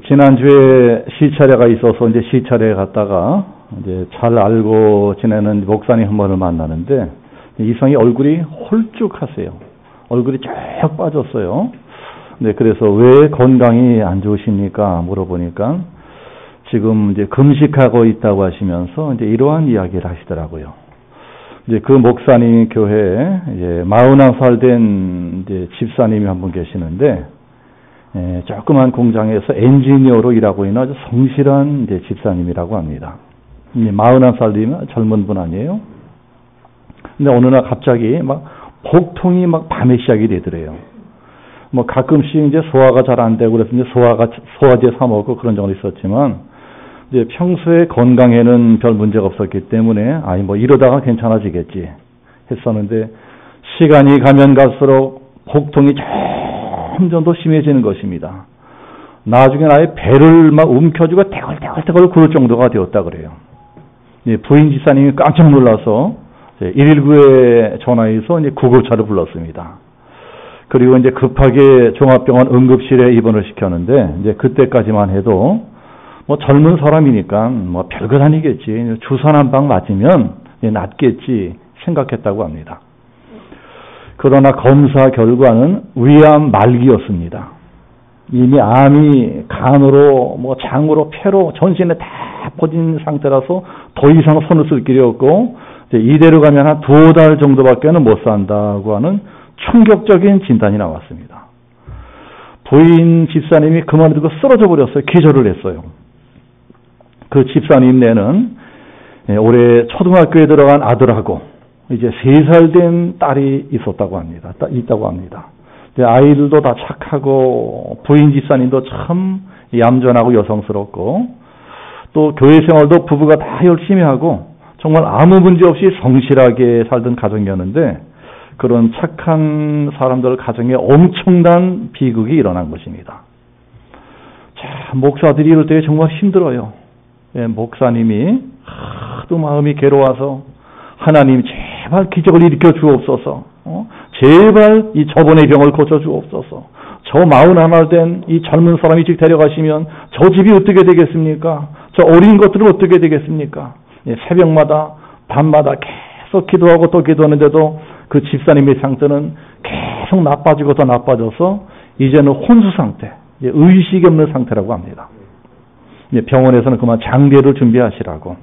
지난주에 시차례가 있어서 이제 시차례에 갔다가 이제 잘 알고 지내는 목사님 한 분을 만나는데 이상이 얼굴이 홀쭉하세요. 얼굴이 쭉 빠졌어요. 네, 그래서 왜 건강이 안 좋으십니까? 물어보니까 지금 이제 금식하고 있다고 하시면서 이제 이러한 이야기를 하시더라고요. 이제 그 목사님 교회에 이제 41살 된 이제 집사님이 한 분 계시는데, 조그만 공장에서 엔지니어로 일하고 있는 아주 성실한 이제 집사님이라고 합니다. 41살이면 젊은 분 아니에요? 근데 어느 날 갑자기 막 복통이 막 밤에 시작이 되더래요. 뭐 가끔씩 이제 소화가 잘 안 되고 그래서 이제 소화제 사 먹고 그런 적은 있었지만, 이제 평소에 건강에는 별 문제가 없었기 때문에 아니 뭐 이러다가 괜찮아지겠지 했었는데, 시간이 가면 갈수록 복통이 점점 더 심해지는 것입니다. 나중에 아예 배를 막 움켜쥐고 대걸대걸 구를 정도가 되었다 그래요. 부인 집사님이 깜짝 놀라서 119에 전화해서 이제 구급차를 불렀습니다. 그리고 이제 급하게 종합병원 응급실에 입원을 시켰는데, 이제 그때까지만 해도 뭐 젊은 사람이니까 뭐 별것 아니겠지, 주사 한 방 맞으면 낫겠지 생각했다고 합니다. 그러나 검사 결과는 위암 말기였습니다. 이미 암이 간으로 뭐 장으로 폐로 전신에 다 퍼진 상태라서 더 이상 손을 쓸 길이 없고, 이대로 가면 한 2달 정도밖에는 못 산다고 하는 충격적인 진단이 나왔습니다. 부인 집사님이 그 말을 듣고 쓰러져 버렸어요. 기절을 했어요. 그 집사님네는 올해 초등학교에 들어간 아들하고 이제 3살 된 딸이 있다고 합니다. 아이들도 다 착하고 부인 집사님도 참 얌전하고 여성스럽고, 또 교회 생활도 부부가 다 열심히 하고 정말 아무 문제 없이 성실하게 살던 가정이었는데, 그런 착한 사람들 가정에 엄청난 비극이 일어난 것입니다. 자, 목사들이 이럴 때 정말 힘들어요. 목사님이 하도 마음이 괴로워서 하나님 제발 기적을 일으켜 주옵소서, 제발 이 저번의 병을 고쳐 주옵소서, 저 41살 된 이 젊은 사람이 집 데려가시면 저 집이 어떻게 되겠습니까? 저 어린 것들은 어떻게 되겠습니까? 새벽마다 밤마다 계속 기도하고 또 기도하는데도 그 집사님의 상태는 계속 나빠지고 더 나빠져서 이제는 혼수 상태, 의식이 없는 상태라고 합니다. 병원에서는 그만 장례를 준비하시라고.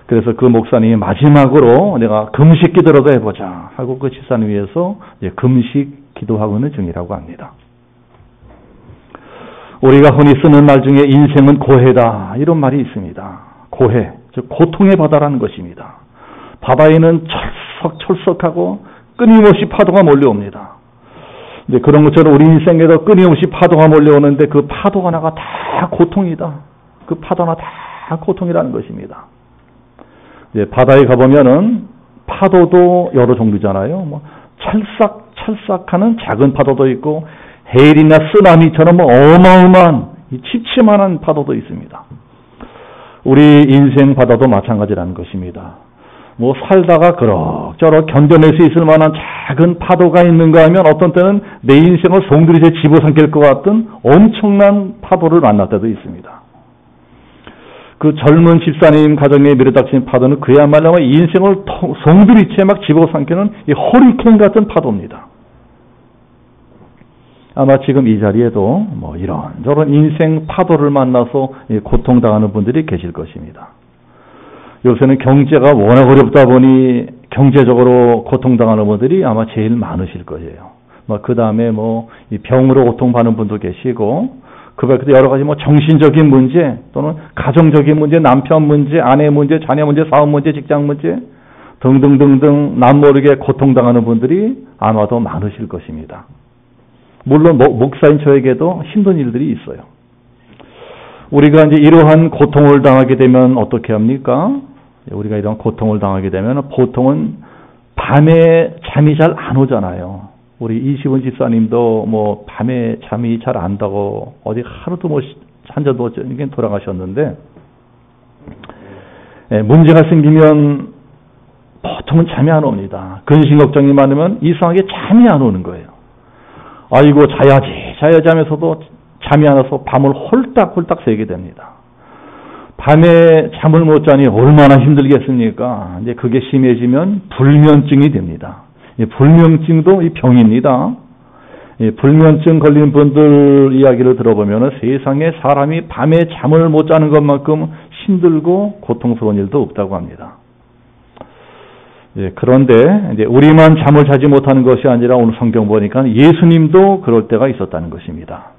그래서 그 목사님이 마지막으로 내가 금식 기도라도 해보자 하고 그 집사님 위해서 금식 기도하고 있는 중이라고 합니다. 우리가 흔히 쓰는 말 중에 인생은 고해다, 이런 말이 있습니다. 고해, 즉 고통의 바다라는 것입니다. 바다에는 철석철석하고 끊임없이 파도가 몰려옵니다. 근데 그런 것처럼 우리 인생에도 끊임없이 파도가 몰려오는데 그 파도 하나가 다 고통이다. 그 파도 하나 다 고통이라는 것입니다. 이제 바다에 가보면은 파도도 여러 종류잖아요. 뭐 찰싹찰싹하는 작은 파도도 있고, 해일이나 쓰나미처럼 뭐 어마어마한 칩치만한 파도도 있습니다. 우리 인생 바다도 마찬가지라는 것입니다. 뭐 살다가 그럭저럭 견뎌낼 수 있을 만한 작은 파도가 있는가 하면 어떤 때는 내 인생을 송두리째 집어삼킬 것 같은 엄청난 파도를 만날 때도 있습니다. 그 젊은 집사님 가정에 밀어닥친 파도는 그야말로 인생을 송두리째 막 집어삼키는 이 허리케인 같은 파도입니다. 아마 지금 이 자리에도 뭐 이런저런 인생 파도를 만나서 고통당하는 분들이 계실 것입니다. 요새는 경제가 워낙 어렵다 보니 경제적으로 고통당하는 분들이 아마 제일 많으실 거예요. 그 다음에 뭐 이 병으로 고통받는 분도 계시고, 그 밖에도 여러 가지 뭐 정신적인 문제 또는 가정적인 문제, 남편 문제, 아내 문제, 자녀 문제, 사업 문제, 직장 문제 등등등등 남모르게 고통당하는 분들이 아마도 많으실 것입니다. 물론 목사인 저에게도 힘든 일들이 있어요. 우리가 이제 이러한 고통을 당하게 되면 어떻게 합니까? 우리가 이런 고통을 당하게 되면 보통은 밤에 잠이 잘 안 오잖아요. 우리 이시원 집사님도 뭐 밤에 잠이 잘 안 온다고 어디 하루도 뭐 한 잔도 돌아가셨는데, 문제가 생기면 보통은 잠이 안 옵니다. 근심 걱정이 많으면 이상하게 잠이 안 오는 거예요. 아이고 자야지 하면서도 잠이 안 와서 밤을 홀딱홀딱 새게 됩니다. 밤에 잠을 못 자니 얼마나 힘들겠습니까? 이제 그게 심해지면 불면증이 됩니다. 불면증도 이 병입니다. 불면증 걸린 분들 이야기를 들어보면 세상에 사람이 밤에 잠을 못 자는 것만큼 힘들고 고통스러운 일도 없다고 합니다. 그런데 이제 우리만 잠을 자지 못하는 것이 아니라 오늘 성경 보니까 예수님도 그럴 때가 있었다는 것입니다.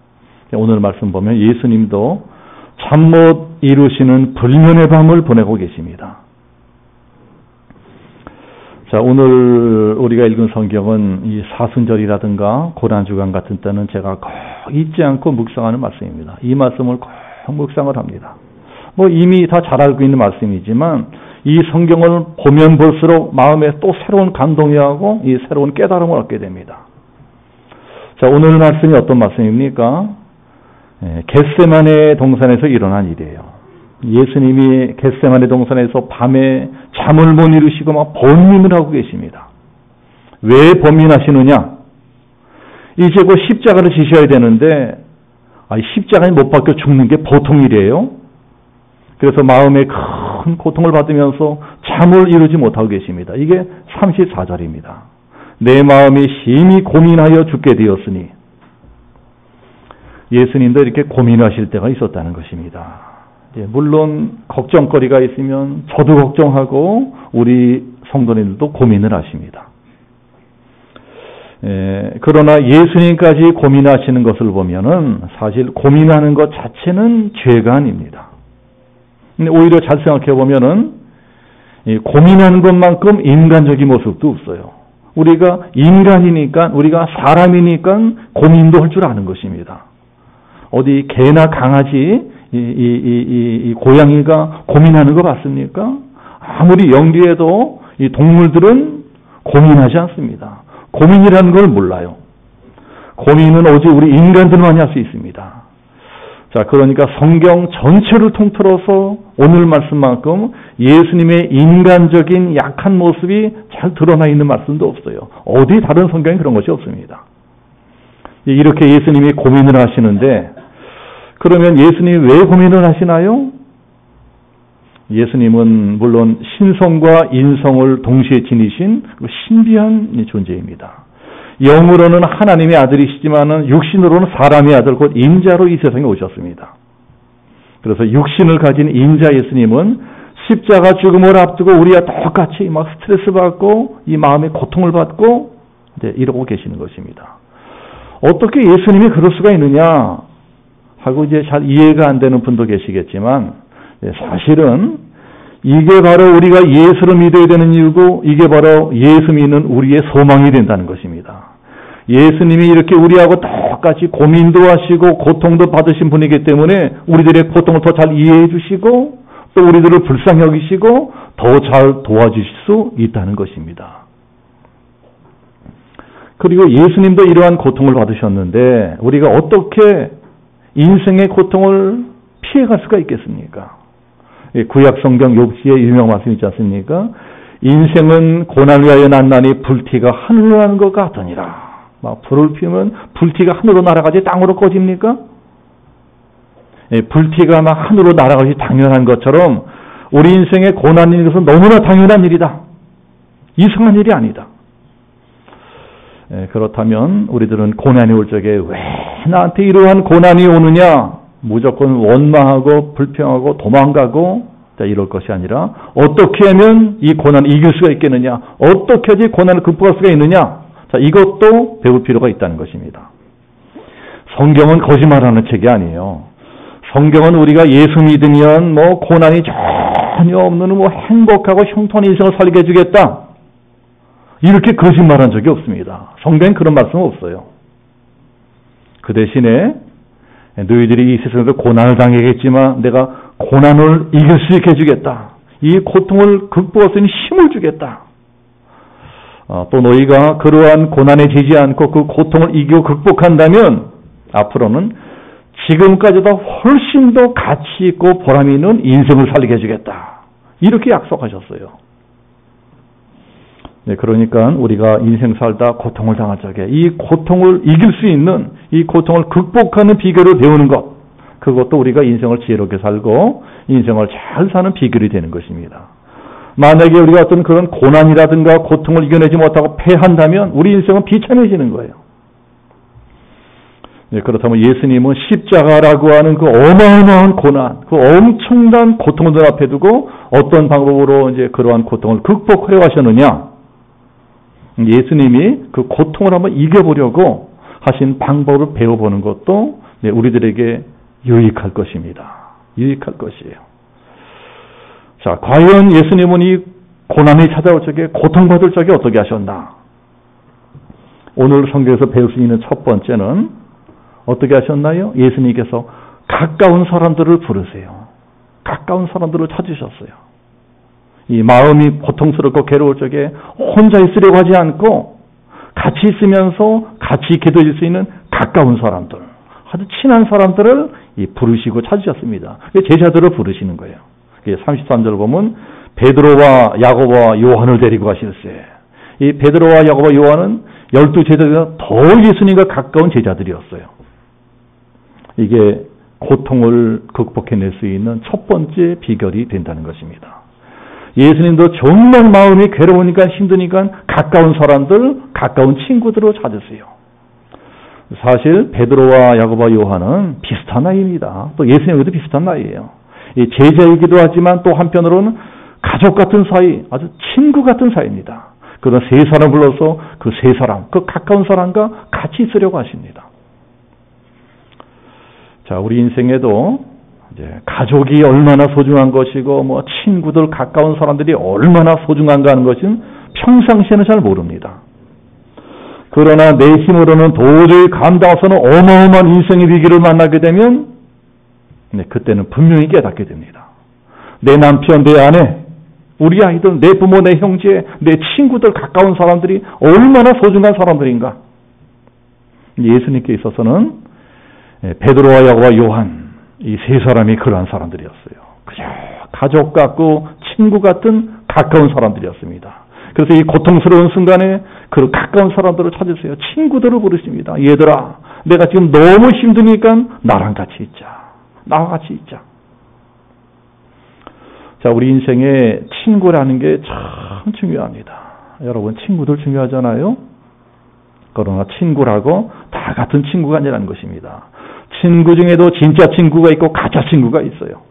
오늘 말씀 보면 예수님도 잠 못 이루시는 불면의 밤을 보내고 계십니다. 자, 오늘 우리가 읽은 성경은 이 사순절이라든가 고난주간 같은 때는 제가 꼭 잊지 않고 묵상하는 말씀입니다. 이 말씀을 꼭 묵상을 합니다. 뭐 이미 다 잘 알고 있는 말씀이지만 이 성경을 보면 볼수록 마음에 또 새로운 감동이 하고 이 새로운 깨달음을 얻게 됩니다. 자, 오늘 말씀이 어떤 말씀입니까? 겟세마네 동산에서 일어난 일이에요. 예수님이 겟세마네 동산에서 밤에 잠을 못 이루시고 막 번민을 하고 계십니다. 왜 번민하시느냐? 이제 곧 십자가를 지셔야 되는데 십자가에 못 박혀 죽는 게 보통 일이에요. 그래서 마음에 큰 고통을 받으면서 잠을 이루지 못하고 계십니다. 이게 34절입니다. 내 마음이 심히 고민하여 죽게 되었으니 예수님도 이렇게 고민하실 때가 있었다는 것입니다. 물론 걱정거리가 있으면 저도 걱정하고 우리 성도님들도 고민을 하십니다. 그러나 예수님까지 고민하시는 것을 보면은 사실 고민하는 것 자체는 죄가 아닙니다. 근데 오히려 잘 생각해 보면은 고민하는 것만큼 인간적인 모습도 없어요. 우리가 인간이니까, 우리가 사람이니까 고민도 할 줄 아는 것입니다. 어디 개나 강아지, 이 고양이가 고민하는 거 봤습니까? 아무리 영리해도 이 동물들은 고민하지 않습니다. 고민이라는 걸 몰라요. 고민은 오직 우리 인간들만이 할 수 있습니다. 자, 그러니까 성경 전체를 통틀어서 오늘 말씀만큼 예수님의 인간적인 약한 모습이 잘 드러나 있는 말씀도 없어요. 어디 다른 성경에 그런 것이 없습니다. 이렇게 예수님이 고민을 하시는데 그러면 예수님이 왜 고민을 하시나요? 예수님은 물론 신성과 인성을 동시에 지니신 신비한 존재입니다. 영으로는 하나님의 아들이시지만 육신으로는 사람의 아들 곧 인자로 이 세상에 오셨습니다. 그래서 육신을 가진 인자 예수님은 십자가 죽음을 앞두고 우리와 똑같이 막 스트레스 받고 이 마음의 고통을 받고 이러고 계시는 것입니다. 어떻게 예수님이 그럴 수가 있느냐 하고 이제 잘 이해가 안 되는 분도 계시겠지만 사실은 이게 바로 우리가 예수를 믿어야 되는 이유고 이게 바로 예수 믿는 우리의 소망이 된다는 것입니다. 예수님이 이렇게 우리하고 똑같이 고민도 하시고 고통도 받으신 분이기 때문에 우리들의 고통을 더 잘 이해해 주시고 또 우리들을 불쌍히 여기시고 더 잘 도와주실 수 있다는 것입니다. 그리고 예수님도 이러한 고통을 받으셨는데 우리가 어떻게 인생의 고통을 피해갈 수가 있겠습니까? 구약 성경 욥기에 유명한 말씀이 있지 않습니까? 인생은 고난을 위하여 났나니 불티가 하늘로 나는 것 같으니라. 막 불을 피우면 불티가 하늘로 날아가지 땅으로 꺼집니까? 불티가 막 하늘로 날아가지 당연한 것처럼 우리 인생의 고난인 것은 너무나 당연한 일이다. 이상한 일이 아니다. 그렇다면 우리들은 고난이 올 적에 왜 나한테 이러한 고난이 오느냐? 무조건 원망하고 불평하고 도망가고 이럴 것이 아니라 어떻게 하면 이 고난을 이길 수가 있겠느냐? 어떻게 하지 고난을 극복할 수가 있느냐? 자, 이것도 배울 필요가 있다는 것입니다. 성경은 거짓말하는 책이 아니에요. 성경은 우리가 예수 믿으면 뭐 고난이 전혀 없는 뭐 행복하고 형통한 인생을 살게 해주겠다. 이렇게 거짓말한 적이 없습니다. 성경엔 그런 말씀은 없어요. 그 대신에 너희들이 이 세상에서 고난을 당하겠지만 내가 고난을 이길 수 있게 해주겠다. 이 고통을 극복할 수 있는 힘을 주겠다. 또 너희가 그러한 고난에 지지 않고 그 고통을 이기고 극복한다면 앞으로는 지금까지보다 훨씬 더 가치 있고 보람 있는 인생을 살게 해주겠다. 이렇게 약속하셨어요. 네, 그러니까 우리가 인생 살다 고통을 당할 적에 이 고통을 이길 수 있는, 이 고통을 극복하는 비결을 배우는 것, 그것도 우리가 인생을 지혜롭게 살고 인생을 잘 사는 비결이 되는 것입니다. 만약에 우리가 어떤 그런 고난이라든가 고통을 이겨내지 못하고 패한다면 우리 인생은 비참해지는 거예요. 네, 그렇다면 예수님은 십자가라고 하는 그 어마어마한 고난, 그 엄청난 고통을 눈앞에 두고 어떤 방법으로 이제 그러한 고통을 극복하려 하셨느냐? 예수님이 그 고통을 한번 이겨보려고 하신 방법을 배워보는 것도 네, 우리들에게 유익할 것입니다. 유익할 것이에요. 자, 과연 예수님은 이 고난이 찾아올 적에, 고통받을 적에 어떻게 하셨나? 오늘 성경에서 배울 수 있는 첫 번째는 어떻게 하셨나요? 예수님께서 가까운 사람들을 부르세요. 가까운 사람들을 찾으셨어요. 이 마음이 고통스럽고 괴로울 적에 혼자 있으려고 하지 않고 같이 있으면서 같이 기도해줄 수 있는 가까운 사람들, 아주 친한 사람들을 부르시고 찾으셨습니다. 제자들을 부르시는 거예요. 33절 보면 베드로와 야고보와 요한을 데리고 가실세. 이 베드로와 야고보와 요한은 12제자가 더 예수님과 가까운 제자들이었어요. 이게 고통을 극복해낼 수 있는 첫 번째 비결이 된다는 것입니다. 예수님도 정말 마음이 괴로우니까 힘드니까 가까운 사람들, 가까운 친구들을 찾으세요. 사실 베드로와 야고보와 요한은 비슷한 나이입니다. 또 예수님과도 비슷한 나이예요. 제자이기도 하지만 또 한편으로는 가족 같은 사이, 아주 친구 같은 사이입니다. 그런 세 사람 불러서 그 세 사람, 그 가까운 사람과 같이 있으려고 하십니다. 자, 우리 인생에도 이제 가족이 얼마나 소중한 것이고 뭐 친구들, 가까운 사람들이 얼마나 소중한가 하는 것은 평상시에는 잘 모릅니다. 그러나 내 힘으로는 도저히 감당해서는 어마어마한 인생의 위기를 만나게 되면 그때는 분명히 깨닫게 됩니다. 내 남편, 내 아내, 우리 아이들, 내 부모, 내 형제, 내 친구들, 가까운 사람들이 얼마나 소중한 사람들인가. 예수님께 있어서는 베드로와 야고보와 요한, 이 세 사람이 그러한 사람들이었어요. 그저 가족 같고 친구 같은 가까운 사람들이었습니다. 그래서 이 고통스러운 순간에 그 가까운 사람들을 찾으세요. 친구들을 부르십니다. 얘들아, 내가 지금 너무 힘드니까 나랑 같이 있자. 나와 같이 있자. 자, 우리 인생에 친구라는 게 참 중요합니다. 여러분, 친구들 중요하잖아요. 그러나 친구라고 다 같은 친구가 아니라는 것입니다. 친구 중에도 진짜 친구가 있고 가짜 친구가 있어요.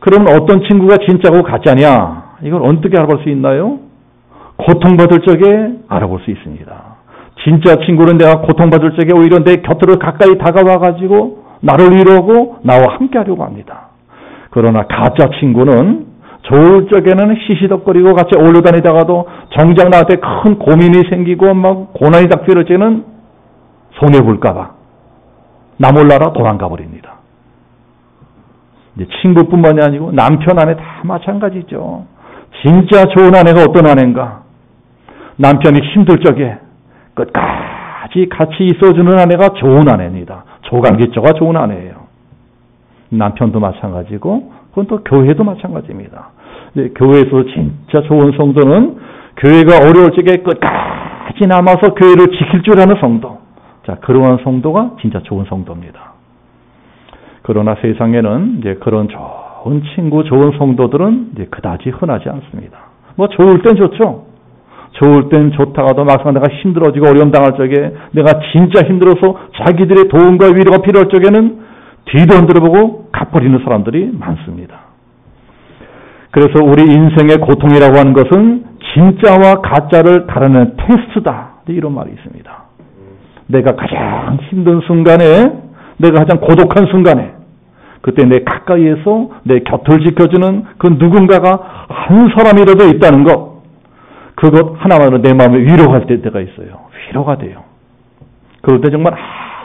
그러면 어떤 친구가 진짜고 가짜냐? 이걸 어떻게 알아볼 수 있나요? 고통받을 적에 알아볼 수 있습니다. 진짜 친구는 내가 고통받을 적에 오히려 내 곁으로 가까이 다가와가지고 나를 위로하고 나와 함께 하려고 합니다. 그러나 가짜 친구는 좋을 적에는 시시덕거리고 같이 어울려 다니다가도 정작 나한테 큰 고민이 생기고 막 고난이 닥칠 때는 손해볼까봐 나 몰라라 도망가 버립니다. 친구뿐만이 아니고 남편, 아내 다 마찬가지죠. 진짜 좋은 아내가 어떤 아내인가? 남편이 힘들 적에 끝까지 같이 있어주는 아내가 좋은 아내입니다. 조강기초가 좋은 아내예요. 남편도 마찬가지고 그건 또 교회도 마찬가지입니다. 교회에서 진짜 좋은 성도는 교회가 어려울 적에 끝까지 남아서 교회를 지킬 줄 아는 성도. 자, 그러한 성도가 진짜 좋은 성도입니다. 그러나 세상에는 이제 그런 좋은 친구, 좋은 성도들은 이제 그다지 흔하지 않습니다. 뭐 좋을 땐 좋죠. 좋을 땐 좋다가도 막상 내가 힘들어지고 어려움 당할 적에 내가 진짜 힘들어서 자기들의 도움과 위로가 필요할 적에는 뒤도 안 들어보고 가버리는 사람들이 많습니다. 그래서 우리 인생의 고통이라고 하는 것은 진짜와 가짜를 가르는 테스트다. 이런 말이 있습니다. 내가 가장 힘든 순간에, 내가 가장 고독한 순간에, 그때 내 가까이에서 내 곁을 지켜주는 그 누군가가 한 사람이라도 있다는 것, 그것 하나만으로 내 마음에 위로가 될 때가 있어요. 위로가 돼요. 그럴 때 정말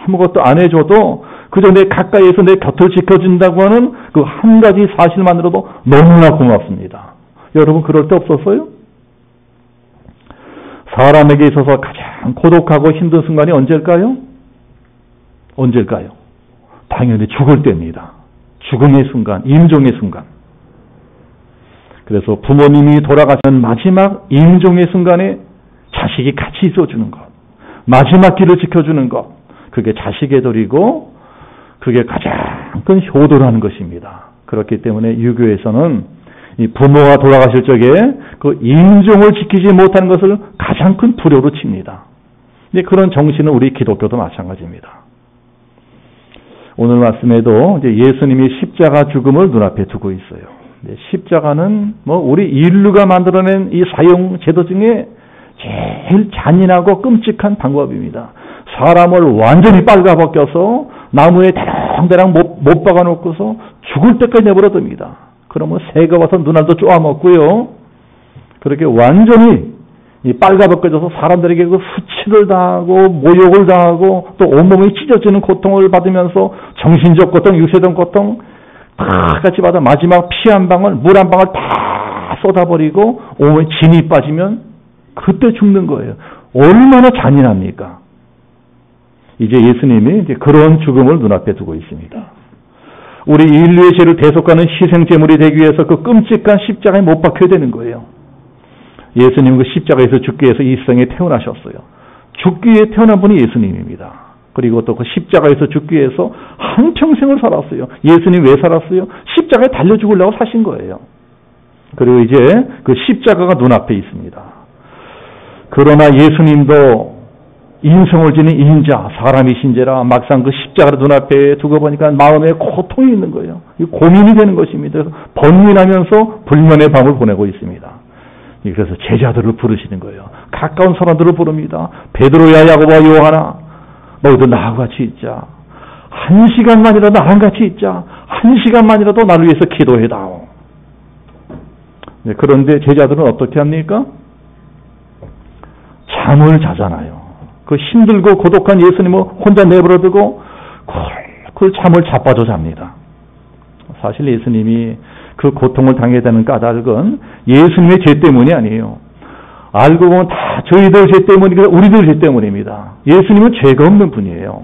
아무것도 안 해줘도 그저 내 가까이에서 내 곁을 지켜준다고 하는 그 한 가지 사실만으로도 너무나 고맙습니다. 여러분 그럴 때 없었어요? 사람에게 있어서 가장 고독하고 힘든 순간이 언제일까요? 언제일까요? 당연히 죽을 때입니다. 죽음의 순간, 임종의 순간. 그래서 부모님이 돌아가시는 마지막 임종의 순간에 자식이 같이 있어주는 것, 마지막 길을 지켜주는 것, 그게 자식의 도리고 그게 가장 큰 효도라는 것입니다. 그렇기 때문에 유교에서는 이 부모가 돌아가실 적에 그 임종을 지키지 못하는 것을 가장 큰 불효로 칩니다. 그런 정신은 우리 기독교도 마찬가지입니다. 오늘 말씀에도 이제 예수님이 십자가 죽음을 눈앞에 두고 있어요. 십자가는 우리 인류가 만들어낸 이 사형 제도 중에 제일 잔인하고 끔찍한 방법입니다. 사람을 완전히 빨가벗겨서 나무에 대랑대랑 못 박아놓고서 죽을 때까지 내버려둡니다. 그러면 새가 와서 눈알도 쪼아먹고요. 그렇게 완전히 빨가벗겨져서 사람들에게 그 수치를 당하고 모욕을 당하고 또 온몸이 찢어지는 고통을 받으면서 정신적 고통, 육체적 고통 다 같이 받아 마지막 피 한 방울, 물 한 방울 다 쏟아버리고 온몸에 진이 빠지면 그때 죽는 거예요. 얼마나 잔인합니까? 이제 예수님이 이제 그런 죽음을 눈앞에 두고 있습니다. 우리 인류의 죄를 대속하는 희생제물이 되기 위해서 그 끔찍한 십자가에 못 박혀야 되는 거예요. 예수님은 그 십자가에서 죽기 위해서 이 세상에 태어나셨어요. 죽기 위해 태어난 분이 예수님입니다. 그리고 또 그 십자가에서 죽기 위해서 한평생을 살았어요. 예수님 왜 살았어요? 십자가에 달려 죽으려고 사신 거예요. 그리고 이제 그 십자가가 눈앞에 있습니다. 그러나 예수님도 인성을 지닌 인자, 사람이 신제라 막상 그 십자가를 눈앞에 두고 보니까 마음에 고통이 있는 거예요. 고민이 되는 것입니다. 번민하면서 불면의 밤을 보내고 있습니다. 그래서 제자들을 부르시는 거예요. 가까운 사람들을 부릅니다. 베드로야, 야고보와 요한아, 너희도 나와 같이 있자. 1시간만이라도 나랑 같이 있자. 1시간만이라도 나를 위해서 기도해다오. 그런데 제자들은 어떻게 합니까? 잠을 자잖아요. 그 힘들고 고독한 예수님을 혼자 내버려두고 그 잠을 자빠져 잡니다. 사실 예수님이 그 고통을 당해야 되는 까닭은 예수님의 죄 때문이 아니에요. 알고 보면 다 저희들 죄 때문이고 우리들 죄 때문입니다. 예수님은 죄가 없는 분이에요.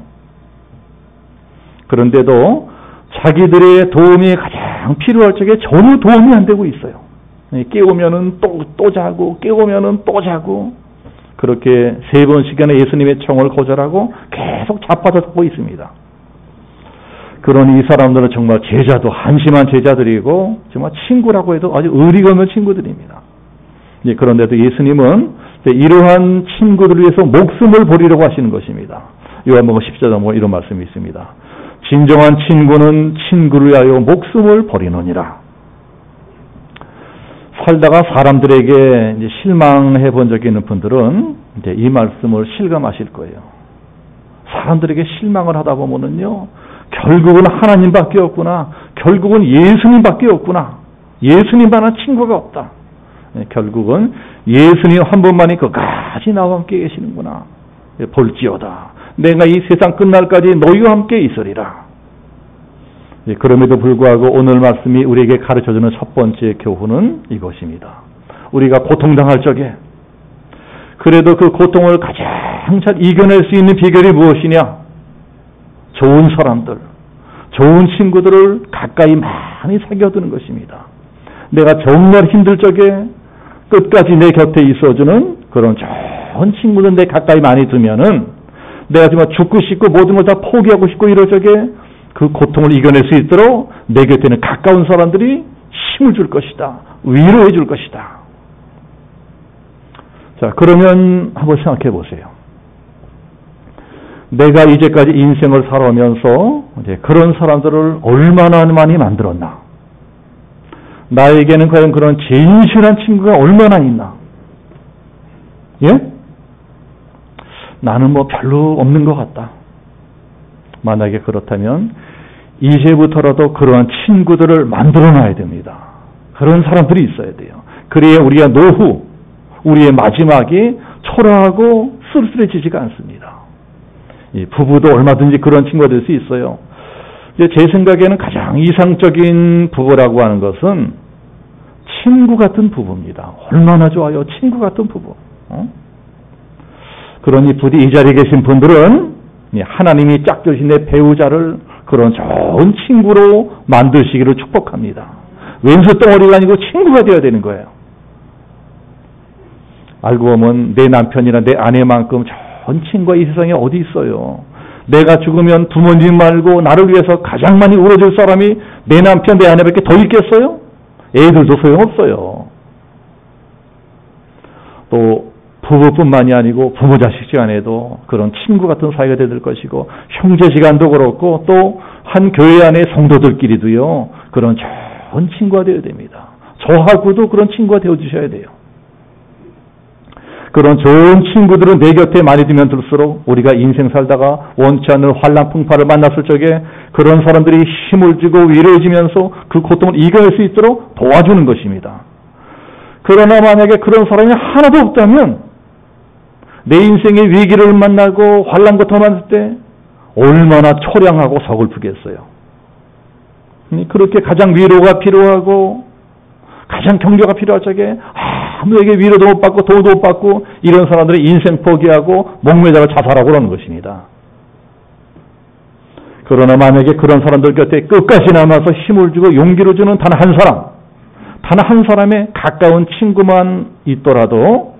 그런데도 자기들의 도움이 가장 필요할 적에 전혀 도움이 안 되고 있어요. 깨우면은 또 자고 깨우면은 또 자고 그렇게 3번씩이나 예수님의 청을 거절하고 계속 자빠졌고 있습니다. 그러니 이 사람들은 정말 제자도 한심한 제자들이고 정말 친구라고 해도 아주 의리가 없는 친구들입니다. 그런데도 예수님은 이러한 친구들을 위해서 목숨을 버리려고 하시는 것입니다. 요한복음 14장 이런 말씀이 있습니다. 진정한 친구는 친구를 위하여 목숨을 버리느니라. 살다가 사람들에게 이제 실망해 본 적이 있는 분들은 이제 이 말씀을 실감하실 거예요. 사람들에게 실망을 하다 보면은요, 결국은 하나님밖에 없구나. 결국은 예수님밖에 없구나. 예수님만한 친구가 없다. 결국은 예수님 한 분만이 끝까지 나와 함께 계시는구나. 볼지어다. 내가 이 세상 끝날까지 너희와 함께 있으리라. 그럼에도 불구하고 오늘 말씀이 우리에게 가르쳐주는 첫 번째 교훈은 이것입니다. 우리가 고통당할 적에 그래도 그 고통을 가장 잘 이겨낼 수 있는 비결이 무엇이냐? 좋은 사람들, 좋은 친구들을 가까이 많이 사귀어두는 것입니다. 내가 정말 힘들 적에 끝까지 내 곁에 있어주는 그런 좋은 친구들 내 가까이 많이 두면은 내가 정말 죽고 싶고 모든 걸 다 포기하고 싶고 이럴 적에 그 고통을 이겨낼 수 있도록 내 곁에는 가까운 사람들이 힘을 줄 것이다. 위로해 줄 것이다. 자, 그러면 한번 생각해 보세요. 내가 이제까지 인생을 살아오면서 이제 그런 사람들을 얼마나 많이 만들었나? 나에게는 과연 그런 진실한 친구가 얼마나 있나? 예? 나는 뭐 별로 없는 것 같다. 만약에 그렇다면 이제부터라도 그러한 친구들을 만들어 놔야 됩니다. 그런 사람들이 있어야 돼요. 그래야 우리가 노후, 우리의 마지막이 초라하고 쓸쓸해지지가 않습니다. 이 부부도 얼마든지 그런 친구가 될 수 있어요. 이제 제 생각에는 가장 이상적인 부부라고 하는 것은 친구 같은 부부입니다. 얼마나 좋아요. 친구 같은 부부. 그러니 부디 이 자리에 계신 분들은 하나님이 짝주신 내 배우자를 그런 좋은 친구로 만드시기를 축복합니다. 왼수 덩어리가 아니고 친구가 되어야 되는 거예요. 알고 보면 내 남편이나 내 아내만큼 좋은 친구가 이 세상에 어디 있어요. 내가 죽으면 부모님 말고 나를 위해서 가장 많이 울어줄 사람이 내 남편, 내 아내밖에 더 있겠어요? 애들도 소용없어요. 또 부부뿐만이 아니고 부모 자식 시간에도 그런 친구 같은 사이가 될 것이고, 형제 시간도 그렇고, 또 한 교회 안에 성도들끼리도요 그런 좋은 친구가 되어야 됩니다. 저하고도 그런 친구가 되어주셔야 돼요. 그런 좋은 친구들은 내 곁에 많이 두면 둘수록 우리가 인생 살다가 원치 않는 환난 풍파를 만났을 적에 그런 사람들이 힘을 주고 위로해 주면서 그 고통을 이겨낼 수 있도록 도와주는 것입니다. 그러나 만약에 그런 사람이 하나도 없다면 내 인생의 위기를 만나고 환난 고통을 만날 때 얼마나 초량하고 서글프겠어요. 그렇게 가장 위로가 필요하고 가장 격려가 필요할 적에 아무에게 위로도 못 받고 도움도 못 받고 이런 사람들이 인생 포기하고 목매달아 자살하고 그러는 것입니다. 그러나 만약에 그런 사람들 곁에 끝까지 남아서 힘을 주고 용기를 주는 단 한 사람, 단 한 사람의 가까운 친구만 있더라도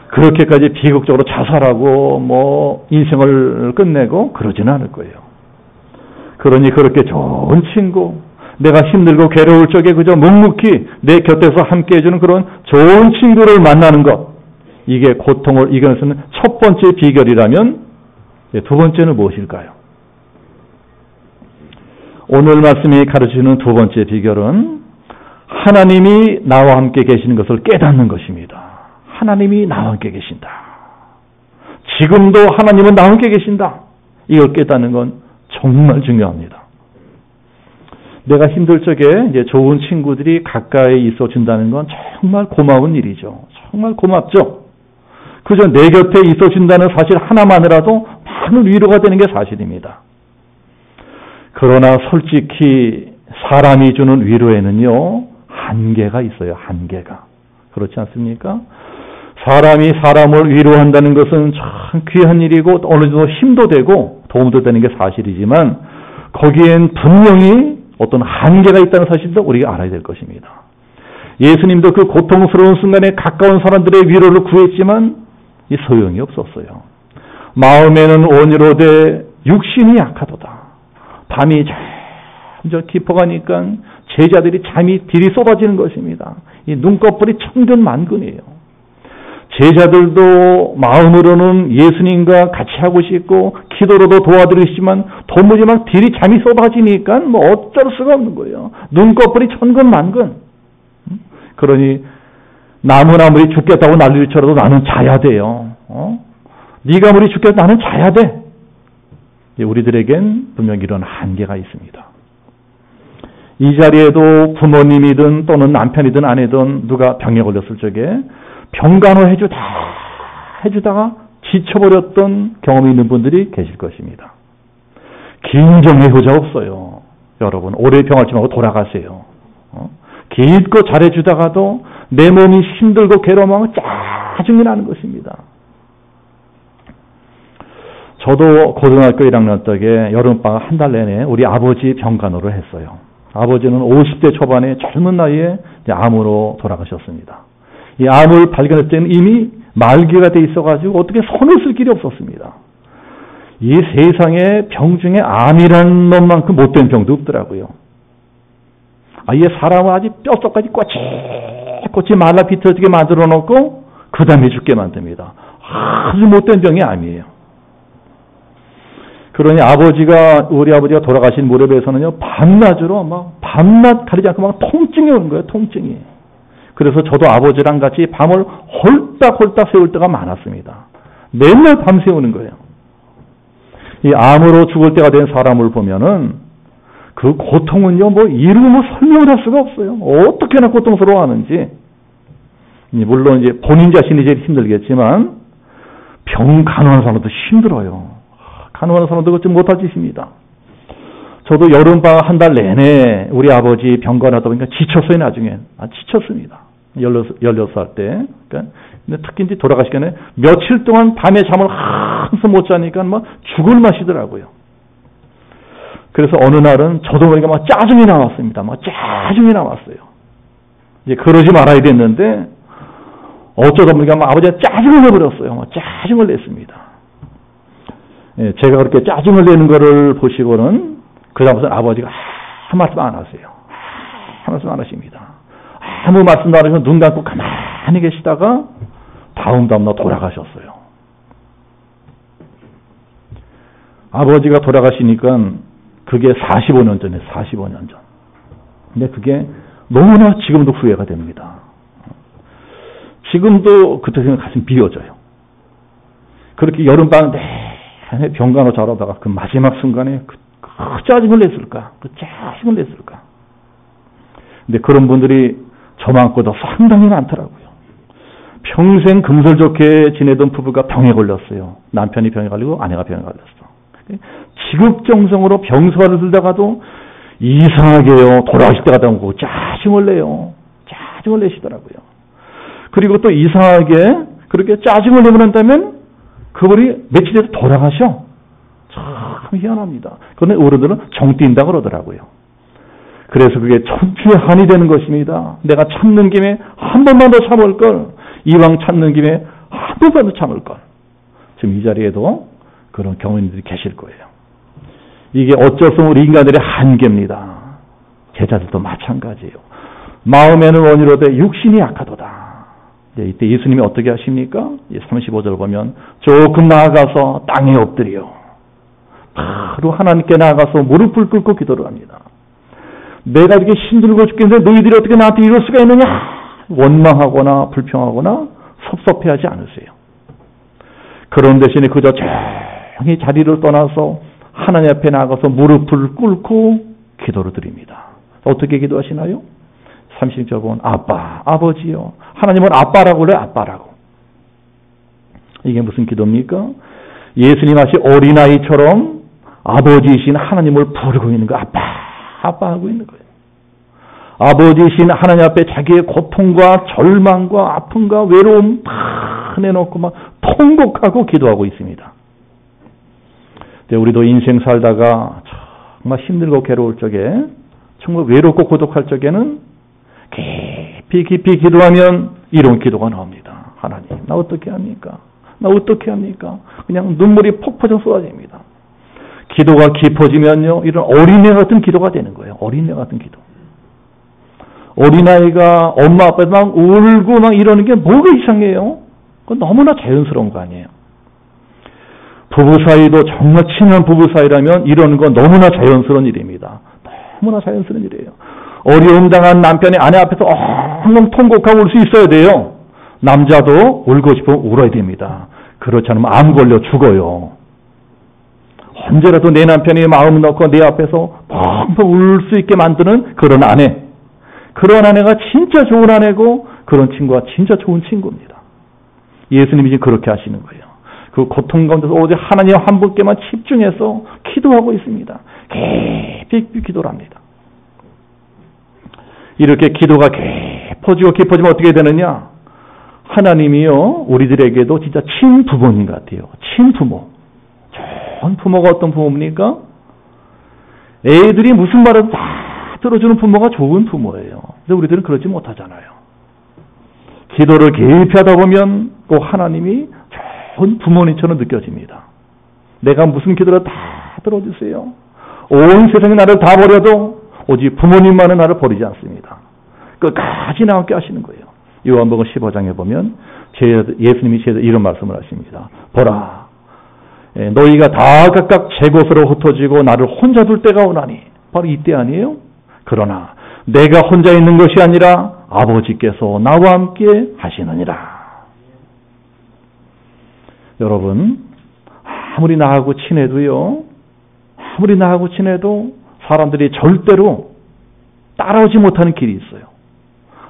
그렇게까지 비극적으로 자살하고 뭐 인생을 끝내고 그러지는 않을 거예요. 그러니 그렇게 좋은 친구, 내가 힘들고 괴로울 적에 그저 묵묵히 내 곁에서 함께 해주는 그런 좋은 친구를 만나는 것, 이게 고통을 이겨낼 수 있는 첫 번째 비결이라면 두 번째는 무엇일까요? 오늘 말씀이 가르치는 두 번째 비결은 하나님이 나와 함께 계시는 것을 깨닫는 것입니다. 하나님이 나와 함께 계신다. 지금도 하나님은 나와 함께 계신다. 이걸 깨닫는 건 정말 중요합니다. 내가 힘들 적에 이제 좋은 친구들이 가까이 있어 준다는 건 정말 고마운 일이죠. 정말 고맙죠. 그저 내 곁에 있어 준다는 사실 하나만이라도 많은 위로가 되는 게 사실입니다. 그러나 솔직히 사람이 주는 위로에는요 한계가 있어요. 한계가. 그렇지 않습니까? 사람이 사람을 위로한다는 것은 참 귀한 일이고 어느 정도 힘도 되고 도움도 되는 게 사실이지만 거기엔 분명히 어떤 한계가 있다는 사실도 우리가 알아야 될 것입니다. 예수님도 그 고통스러운 순간에 가까운 사람들의 위로를 구했지만 이 소용이 없었어요. 마음에는 온유로되 육신이 약하도다. 밤이 점점 깊어가니까 제자들이 잠이 들이 쏟아지는 것입니다. 이 눈꺼풀이 천근만근이에요. 제자들도 마음으로는 예수님과 같이 하고 싶고 기도로도 도와드리시지만 도무지 막 들이 잠이 쏟아지니까 뭐 어쩔 수가 없는 거예요. 눈꺼풀이 천근만근. 그러니 남은 아무리 죽겠다고 난리를 쳐도 나는 자야 돼요. 네가 아무리 죽겠다 나는 자야 돼. 우리들에겐 분명히 이런 한계가 있습니다. 이 자리에도 부모님이든 또는 남편이든 아내든 누가 병에 걸렸을 적에 병간호 해주다가 지쳐버렸던 경험이 있는 분들이 계실 것입니다. 긴정의 효자 없어요. 여러분 오래 병앓지 말고 돌아가세요. 길고 잘해주다가도 내 몸이 힘들고 괴로워하면 짜증이 나는 것입니다. 저도 고등학교 1학년 때에 여름방학 한 달 내내 우리 아버지 병간호를 했어요. 아버지는 50대 초반에 젊은 나이에 암으로 돌아가셨습니다. 이 암을 발견할 때는 이미 말기가 돼 있어가지고 어떻게 손을 쓸 길이 없었습니다. 이 세상에 병 중에 암이라는 놈만큼 못된 병도 없더라고요. 아예 사람을 아주 뼛속까지 꼬치꼬치 말라 비틀어지게 만들어 놓고 그 다음에 죽게 만듭니다. 아주 못된 병이 암이에요. 그러니 우리 아버지가 돌아가신 무렵에서는요, 밤낮 가리지 않고 막 통증이 오는 거예요, 통증이. 그래서 저도 아버지랑 같이 밤을 홀딱홀딱 세울 때가 많았습니다. 맨날 밤 세우는 거예요. 이 암으로 죽을 때가 된 사람을 보면은 그 고통은요, 이루고 설명을 할 수가 없어요. 어떻게나 고통스러워하는지. 물론 이제 본인 자신이 제일 힘들겠지만 병 간호하는 사람도 힘들어요. 간호하는 사람도 그렇지 못할 짓입니다. 저도 여름방학 한 달 내내 우리 아버지 병간호하다 보니까 지쳤어요, 나중에. 지쳤습니다. 16살 때. 그러니까 근데 특히 이제 돌아가시기 전에 며칠 동안 밤에 잠을 한숨 못 자니까 막 죽을 맛이더라고요. 그래서 어느 날은 저도 모르게 막 짜증이 나왔습니다. 막 짜증이 나왔어요. 이제 그러지 말아야 됐는데 어쩌다 보니까 막 아버지가 짜증을 내버렸어요. 막 짜증을 냈습니다. 예, 제가 그렇게 짜증을 내는 거를 보시고는 그 다음부터는 아버지가 아무 말씀 안 하세요. 아무 말씀 안 하십니다. 아무 말씀도 안 하시고 눈 감고 가만히 계시다가 다음날 돌아가셨어요. 아버지가 돌아가시니까 그게 45년 전에 45년 전. 근데 그게 너무나 지금도 후회가 됩니다. 지금도 그때 생각 가슴 비워져요. 그렇게 여름밤 내내 병간호 자라다가 그 마지막 순간에 그 짜증을 냈을까? 그 짜증을 냈을까? 근데 그런 분들이 저만고도 상당히 많더라고요. 평생 금슬 좋게 지내던 부부가 병에 걸렸어요. 남편이 병에 걸리고 아내가 병에 걸렸어. 지극정성으로 병수화를 들다가도 이상하게요. 돌아가실 때가 되고 짜증을 내요. 짜증을 내시더라고요. 그리고 또 이상하게 그렇게 짜증을 내고 난다면 그분이 며칠 뒤에 돌아가셔. 참 희한합니다. 그런데 어른들은 정 뛴다 그러더라고요. 그래서 그게 천추의 한이 되는 것입니다. 내가 참는 김에 한 번만 더 참을 걸. 이왕 참는 김에 한 번만 더 참을 걸. 지금 이 자리에도 그런 경우인들이 계실 거예요. 이게 어쩔 수 없는 우리 인간들의 한계입니다. 제자들도 마찬가지예요. 마음에는 원이로되 육신이 약하도다. 네, 이때 예수님이 어떻게 하십니까? 35절 보면 조금 나아가서 땅에 엎드려 바로 하나님께 나아가서 무릎을 꿇고 기도를 합니다. 내가 이렇게 힘들고 죽겠는데 너희들이 어떻게 나한테 이럴 수가 있느냐? 원망하거나 불평하거나 섭섭해하지 않으세요. 그런 대신에 그저 조용히 자리를 떠나서 하나님 앞에 나가서 무릎을 꿇고 기도를 드립니다. 어떻게 기도하시나요? 30절 보면 아빠, 아버지요. 하나님은 아빠라고 그래요. 아빠라고. 이게 무슨 기도입니까? 예수님 마치 어린아이처럼 아버지이신 하나님을 부르고 있는 거. 아빠, 아빠 하고 있는 거예요. 아버지이신 하나님 앞에 자기의 고통과 절망과 아픔과 외로움 다 내놓고 막 통곡하고 기도하고 있습니다. 우리도 인생 살다가 정말 힘들고 괴로울 적에 정말 외롭고 고독할 적에는 깊이 기도하면 이런 기도가 나옵니다. 하나님, 나 어떻게 합니까? 나 어떻게 합니까? 그냥 눈물이 폭포처럼 쏟아집니다. 기도가 깊어지면요, 이런 어린애 같은 기도가 되는 거예요. 어린애 같은 기도. 어린아이가 엄마 아빠한테 막 울고 막 이러는 게 뭐가 이상해요? 그건 너무나 자연스러운 거 아니에요. 부부 사이도 정말 친한 부부 사이라면 이러는 건 너무나 자연스러운 일입니다. 너무나 자연스러운 일이에요. 어려움 당한 남편이 아내 앞에서 엉엉 통곡하고 울 수 있어야 돼요. 남자도 울고 싶으면 울어야 됩니다. 그렇지 않으면 암 걸려 죽어요. 언제라도 내 남편이 마음 넣고 내 앞에서 펑펑 울 수 있게 만드는 그런 아내. 그런 아내가 진짜 좋은 아내고 그런 친구가 진짜 좋은 친구입니다. 예수님이 지금 그렇게 하시는 거예요. 그 고통 가운데서 오직 하나님 한 분께만 집중해서 기도하고 있습니다. 깊이 기도를 합니다. 이렇게 기도가 깊어지면 어떻게 되느냐? 하나님이요, 우리들에게도 진짜 친부모님 같아요. 친부모. 좋은 부모가 어떤 부모입니까? 애들이 무슨 말을 다 들어주는 부모가 좋은 부모예요. 근데 우리들은 그러지 못하잖아요. 기도를 깊이 하다 보면 꼭 하나님이 좋은 부모님처럼 느껴집니다. 내가 무슨 기도를 다 들어주세요. 온 세상이 나를 다 버려도 오직 부모님만은 나를 버리지 않습니다. 끝까지 나 함께 하시는 거예요. 요한복음 15장에 보면 예수님이 이런 말씀을 하십니다. 보라, 너희가 다 각각 제 곳으로 흩어지고 나를 혼자 둘 때가 오나니. 바로 이때 아니에요? 그러나 내가 혼자 있는 것이 아니라 아버지께서 나와 함께 하시느니라. 여러분, 아무리 나하고 친해도요, 아무리 나하고 친해도 사람들이 절대로 따라오지 못하는 길이 있어요.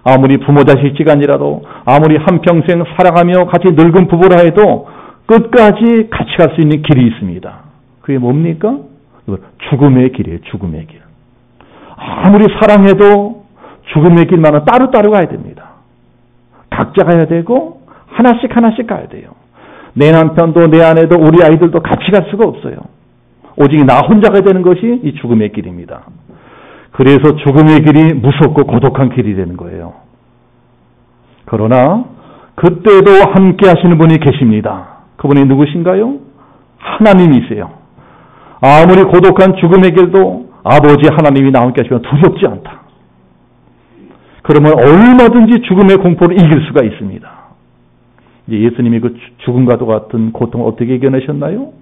아무리 부모 자식 지간이라도, 아무리 한평생 사랑하며 같이 늙은 부부라 해도 끝까지 같이 갈 수 있는 길이 있습니다. 그게 뭡니까? 죽음의 길이에요. 죽음의 길. 아무리 사랑해도 죽음의 길만은 따로 가야 됩니다. 각자 가야 되고 하나씩 가야 돼요. 내 남편도 내 아내도 우리 아이들도 같이 갈 수가 없어요. 오직 나 혼자가 되는 것이 이 죽음의 길입니다. 그래서 죽음의 길이 무섭고 고독한 길이 되는 거예요. 그러나 그때도 함께 하시는 분이 계십니다. 그분이 누구신가요? 하나님이세요. 아무리 고독한 죽음의 길도 아버지 하나님이 나와 함께 하시면 두렵지 않다. 그러면 얼마든지 죽음의 공포를 이길 수가 있습니다. 예수님이 그 죽음과도 같은 고통을 어떻게 이겨내셨나요?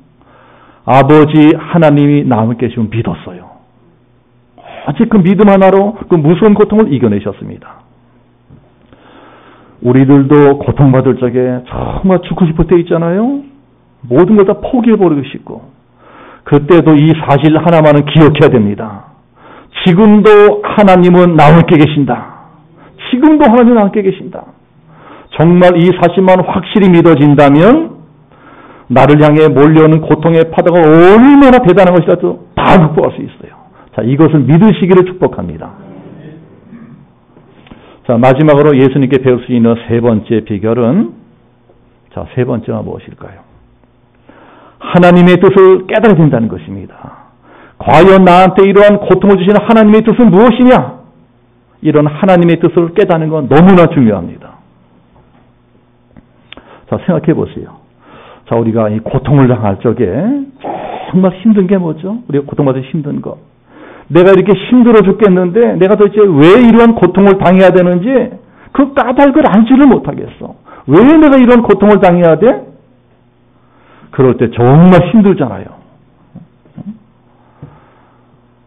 아버지 하나님이 나와 함께 하시면 믿었어요. 오직 그 믿음 하나로 그 무서운 고통을 이겨내셨습니다. 우리들도 고통받을 적에 정말 죽고 싶을 때 있잖아요. 모든 걸 다 포기해버리고 싶고, 그때도 이 사실 하나만은 기억해야 됩니다. 지금도 하나님은 나와 함께 계신다. 지금도 하나님은 나와 함께 계신다. 정말 이 사실만 확실히 믿어진다면 나를 향해 몰려오는 고통의 파도가 얼마나 대단한 것이라도 다 극복할 수 있어요. 자, 이것을 믿으시기를 축복합니다. 자, 마지막으로 예수님께 배울 수 있는 세 번째 비결은, 자, 세 번째가 무엇일까요? 하나님의 뜻을 깨달아야 된다는 것입니다. 과연 나한테 이러한 고통을 주시는 하나님의 뜻은 무엇이냐? 이런 하나님의 뜻을 깨닫는 건 너무나 중요합니다. 자, 생각해 보세요. 자, 우리가 이 고통을 당할 적에 정말 힘든 게 뭐죠? 우리가 고통받아 힘든 것. 내가 이렇게 힘들어 죽겠는데 내가 도대체 왜 이러한 고통을 당해야 되는지 그 까닭을 알지를 못하겠어. 왜 내가 이런 고통을 당해야 돼? 그럴 때 정말 힘들잖아요.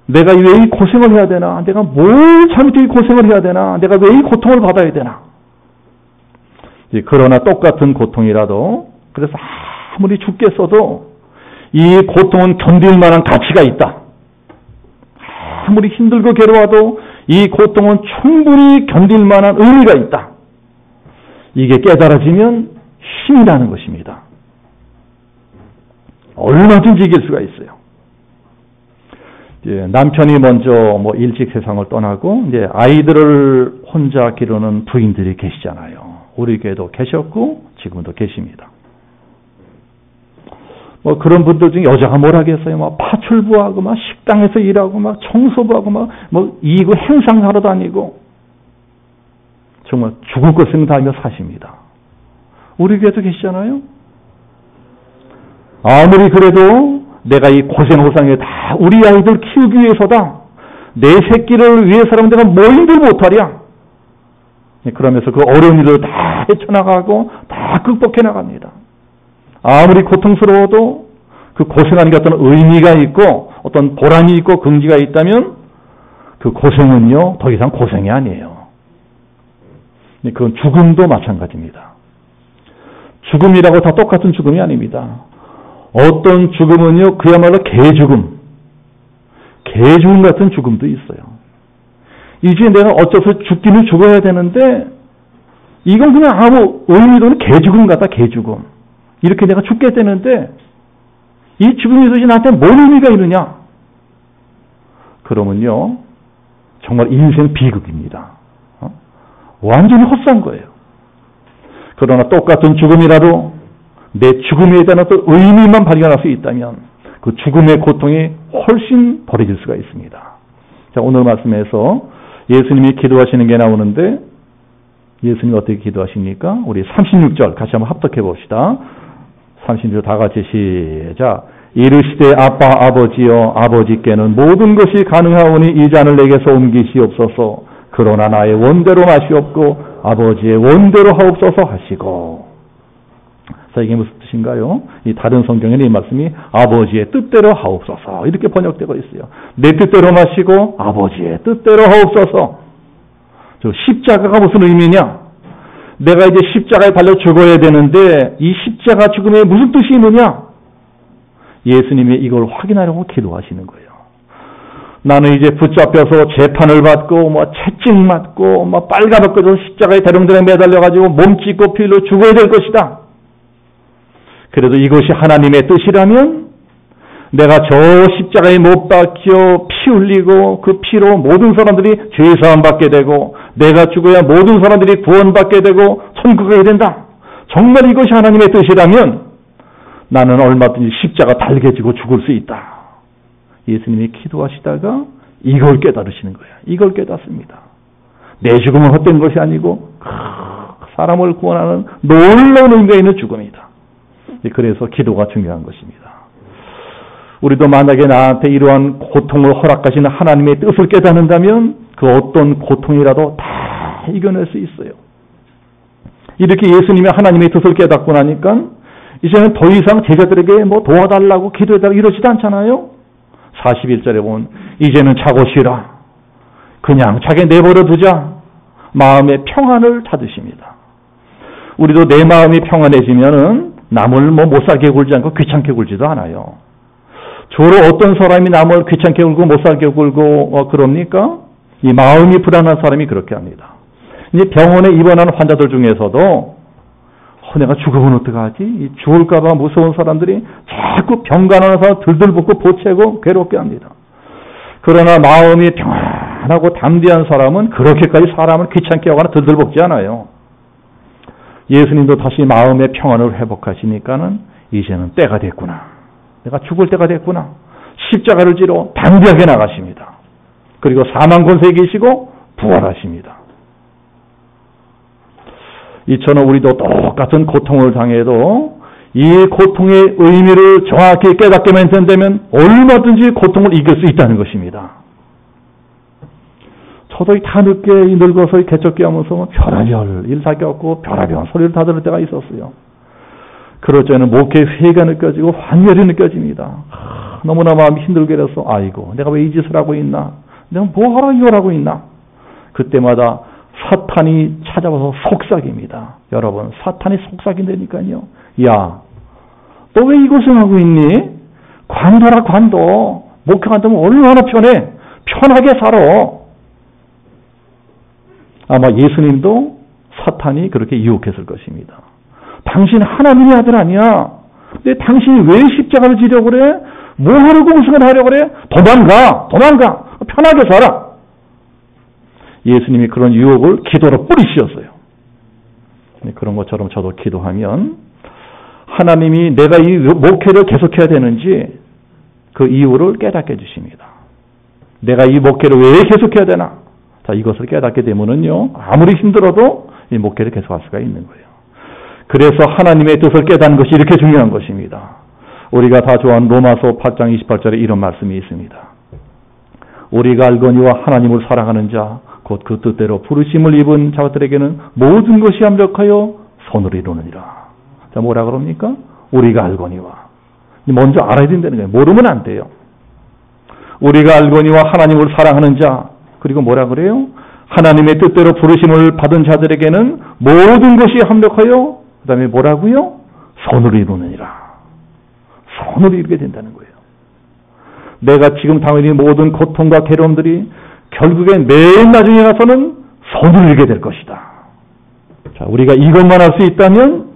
내가 왜 이 고생을 해야 되나? 내가 뭘 잘못해 이 고생을 해야 되나? 내가 왜 이 고통을 받아야 되나? 그러나 똑같은 고통이라도, 그래서 아무리 죽겠어도 이 고통은 견딜 만한 가치가 있다. 아무리 힘들고 괴로워도 이 고통은 충분히 견딜 만한 의미가 있다. 이게 깨달아지면 힘이 나는 것입니다. 얼마든지 이길 수가 있어요. 남편이 먼저 일찍 세상을 떠나고 이제 아이들을 혼자 기르는 부인들이 계시잖아요. 우리 교회도 계셨고 지금도 계십니다. 그런 분들 중에 여자가 뭘 하겠어요? 파출부하고 식당에서 일하고 청소부하고 이고 행상하러 다니고 정말 죽을 것을 다 하며 사십니다. 우리 교회도 계시잖아요. 아무리 그래도 내가 이 고생호상에 다 우리 아이들 키우기 위해서다. 내 새끼를 위해서라면 내가 뭐 힘들 못하랴. 그러면서 그 어려운 일을 다 헤쳐나가고 다 극복해 나갑니다. 아무리 고통스러워도 그 고생하는 게 어떤 의미가 있고 어떤 보람이 있고 긍지가 있다면 그 고생은요 더 이상 고생이 아니에요. 그건 죽음도 마찬가지입니다. 죽음이라고 다 똑같은 죽음이 아닙니다. 어떤 죽음은요 그야말로 개죽음 같은 죽음도 있어요. 이제 내가 어째서 죽기는 죽어야 되는데 이건 그냥 아무 의미도 없는 개죽음 같다. 개죽음. 이렇게 내가 죽게 되는데 이 죽음이 도대체 나한테 뭔 의미가 있느냐? 그러면요 정말 인생 비극입니다. 완전히 헛산 거예요. 그러나 똑같은 죽음이라도 내 죽음에 대한 어떤 의미만 발견할 수 있다면 그 죽음의 고통이 훨씬 덜해질 수가 있습니다. 자, 오늘 말씀에서 예수님이 기도하시는 게 나오는데 예수님이 어떻게 기도하십니까? 우리 36절 같이 한번 합독해 봅시다. 36절 다 같이 시작. 이르시되 아빠 아버지여 아버지께는 모든 것이 가능하오니 이 잔을 내게서 옮기시옵소서. 그러나 나의 원대로 마시옵고 아버지의 원대로 하옵소서 하시고. 자, 이게 무슨 뜻인가요? 이 다른 성경에는 이 말씀이 아버지의 뜻대로 하옵소서 이렇게 번역되고 있어요. 내 뜻대로 마시고 아버지의 뜻대로 하옵소서. 저 십자가가 무슨 의미냐? 내가 이제 십자가에 달려 죽어야 되는데 이 십자가 죽음에 무슨 뜻이 있느냐? 예수님이 이걸 확인하려고 기도하시는 거예요. 나는 이제 붙잡혀서 재판을 받고 채찍 맞고 빨가벗겨서 십자가에 대롱대롱 매달려가지고 몸 찢고 피 흘려 죽어야 될 것이다. 그래도 이것이 하나님의 뜻이라면 내가 저 십자가에 못 박혀 피 흘리고 그 피로 모든 사람들이 죄사함 받게 되고 내가 죽어야 모든 사람들이 구원받게 되고 천국 가게 된다. 정말 이것이 하나님의 뜻이라면 나는 얼마든지 십자가 달게 지고 죽을 수 있다. 예수님이 기도하시다가 이걸 깨달으시는 거예요. 이걸 깨닫습니다. 내 죽음은 헛된 것이 아니고 사람을 구원하는 놀라운 의미가 있는 죽음이다. 그래서 기도가 중요한 것입니다. 우리도 만약에 나한테 이러한 고통을 허락하시는 하나님의 뜻을 깨닫는다면 그 어떤 고통이라도 다 이겨낼 수 있어요. 이렇게 예수님의 하나님의 뜻을 깨닫고 나니까 이제는 더 이상 제자들에게 뭐 도와달라고 기도해달라고 이러지도 않잖아요. 41절에 보면 이제는 자고 쉬라. 그냥 자기 내버려 두자. 마음의 평안을 찾으십니다. 우리도 내 마음이 평안해지면은 남을 뭐 못살게 굴지 않고 귀찮게 굴지도 않아요. 주로 어떤 사람이 남을 귀찮게 굴고 못살게 굴고 그럽니까? 이 마음이 불안한 사람이 그렇게 합니다. 이제 병원에 입원하는 환자들 중에서도 내가 죽으면 어떡하지? 죽을까봐 무서운 사람들이 자꾸 병간호하는 사람 들들볶고 보채고 괴롭게 합니다. 그러나 마음이 평안하고 담대한 사람은 그렇게까지 사람을 귀찮게 하거나 들들볶지 않아요. 예수님도 다시 마음의 평안을 회복하시니까는 이제는 때가 됐구나. 내가 죽을 때가 됐구나. 십자가를 지러 담대하게 나가십니다. 그리고 사망 권세에 계시고 부활하십니다. 이처럼 우리도 똑같은 고통을 당해도 이 고통의 의미를 정확히 깨닫게만 된다면 얼마든지 고통을 이길 수 있다는 것입니다. 저도 다 늦게 늙어서 개척기 하면서 별하별 일 다 겪고 별하별 소리를 다 들을 때가 있었어요. 그럴 때는 목에 회의가 느껴지고 환멸이 느껴집니다. 너무나 마음이 힘들게 돼서 아이고 내가 왜 이 짓을 하고 있나? 내가 뭐하러 이걸 하고 있나? 그때마다 사탄이 찾아와서 속삭입니다. 여러분 사탄이 속삭인다니까요. 야, 너 왜 이것을 하고 있니? 관둬라 관둬. 목표 관두면 얼마나 편해. 편하게 살아. 아마 예수님도 사탄이 그렇게 유혹했을 것입니다. 당신 하나님의 아들 아니야. 근데 당신이 왜 십자가를 지려고 그래? 뭐 하려고 우승을 하려고 그래? 도망가. 편하게 살아. 예수님이 그런 유혹을 기도로 뿌리셨어요. 그런 것처럼 저도 기도하면 하나님이 내가 이 목회를 계속해야 되는지 그 이유를 깨닫게 해주십니다. 내가 이 목회를 왜 계속해야 되나? 자, 이것을 깨닫게 되면은요, 아무리 힘들어도 이 목회를 계속할 수가 있는 거예요. 그래서 하나님의 뜻을 깨닫는 것이 이렇게 중요한 것입니다. 우리가 다 좋아하는 로마서 8장 28절에 이런 말씀이 있습니다. 우리가 알거니와 하나님을 사랑하는 자, 곧 그 뜻대로 부르심을 입은 자들에게는 모든 것이 합력하여 선을 이루느니라. 자, 뭐라 그럽니까? 우리가 알거니와. 먼저 알아야 된다는 거예요. 모르면 안 돼요. 우리가 알거니와 하나님을 사랑하는 자, 그리고 뭐라 그래요? 하나님의 뜻대로 부르심을 받은 자들에게는 모든 것이 합력하여, 그 다음에 뭐라고요? 선을 이루느니라. 선을 이루게 된다는 거예요. 내가 지금 당연히 모든 고통과 괴로움들이 결국엔 맨 나중에 가서는 선을 이루게 될 것이다. 자, 우리가 이것만 할 수 있다면,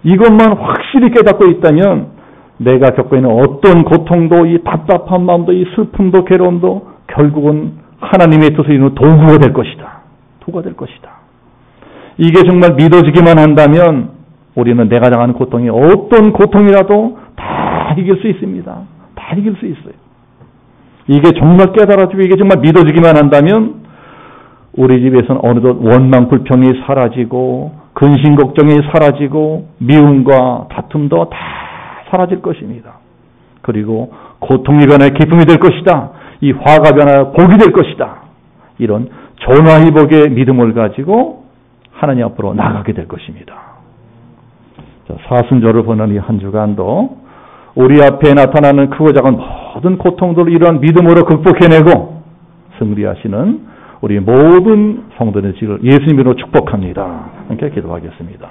이것만 확실히 깨닫고 있다면, 내가 겪고 있는 어떤 고통도, 이 답답한 마음도, 이 슬픔도, 괴로움도 결국은 하나님의 뜻을 이루는 도구가 될 것이다. 도구가 될 것이다. 이게 정말 믿어지기만 한다면 우리는 내가 당하는 고통이 어떤 고통이라도 다 이길 수 있습니다. 다 이길 수 있어요. 이게 정말 깨달아지고 이게 정말 믿어지기만 한다면 우리 집에서는 어느덧 원망 불평이 사라지고 근심 걱정이 사라지고 미움과 다툼도 다 사라질 것입니다. 그리고 고통이 변해 기쁨이 될 것이다. 이 화가 변하여 복이 될 것이다. 이런 전화위복의 믿음을 가지고 하나님 앞으로 나가게 될 것입니다. 자, 사순절을 보는 이 한 주간도 우리 앞에 나타나는 크고 작은 모든 고통들을 이러한 믿음으로 극복해내고 승리하시는 우리 모든 성도들의 지를 예수님으로 축복합니다. 함께 기도하겠습니다.